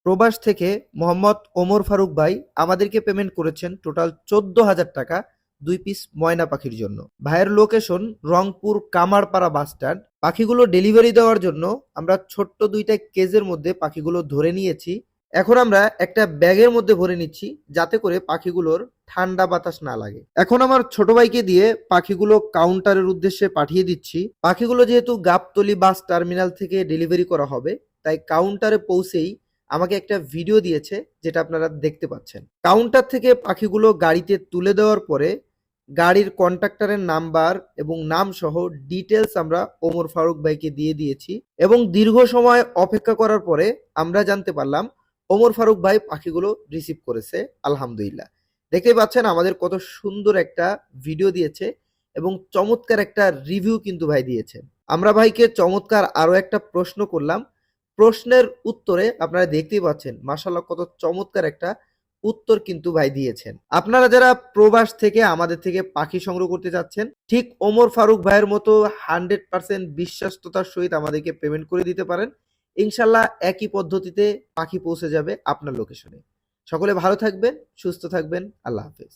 প্রবাস থেকে মোহাম্মদ ওমর ফারুক ভাই আমাদেরকে পেমেন্ট করেছেন টোটাল 14,000 টাকা 2 পিস ময়না পাখির জন্য। ভাইয়ের location Rangpur Kamarpara bus stand. পাখিগুলো ডেলিভারি দেওয়ার জন্য আমরা ছোট্ট 2টা কেজের মধ্যে পাখিগুলো ধরে নিয়েছি। এখন আমরা একটা ব্যাগের মধ্যে ভরে নিচ্ছি যাতে করে পাখিগুলোর ঠান্ডা বাতাস না লাগে। এখন আমার ছোট ভাইকে দিয়ে পাখিগুলো কাউন্টারের উদ্দেশ্যে পাঠিয়ে দিচ্ছি। পাখিগুলো যেহেতু গাবতলী বাস টার্মিনাল থেকে ডেলিভারি করা হবে, তাই কাউন্টারে পৌঁছেই আমাকে একটা ভিডিও দিয়েছে যেটা আপনারা দেখতে পাচ্ছেন। কাউন্টার থেকে পাখিগুলো গাড়িতে তুলে দেওয়ার পরে গাড়ির কন্ট্রাক্টরের নাম্বার এবং নাম সহ ডিটেলস আমরা ওমর ফারুক ভাইকে দিয়ে দিয়েছি এবং দীর্ঘ সময় অপেক্ষা করার পরে আমরা জানতে পারলাম ওমর ফারুক ভাই পাখিগুলো রিসিভ করেছে। আলহামদুলিল্লাহ, দেখতেই পাচ্ছেন আমাদের কত সুন্দর একটা ভিডিও দিয়েছে এবং চমৎকার একটা রিভিউ কিন্তু ভাই দিয়েছেন। আমরা ভাইকে চমৎকার আরো একটা প্রশ্ন করলাম, প্রশ্নের উত্তরে আপনারা দেখতেই পাচ্ছেন মাশাআল্লাহ কত চমৎকার একটা উত্তর কিন্তু ভাই দিয়েছেন। আপনারা যারা প্রবাস থেকে আমাদের থেকে পাখি সংগ্রহ করতে চাচ্ছেন, ঠিক ওমর ফারুক ভাইয়ের মতো 100% বিশ্বাসততার সহিত আমাদেরকে পেমেন্ট করে দিতে পারেন। ইনশাল্লাহ একই পদ্ধতিতে পাখি পৌঁছে যাবে আপনার লোকেশনে। সকলে ভালো থাকবেন, সুস্থ থাকবেন। আল্লাহ হাফেজ।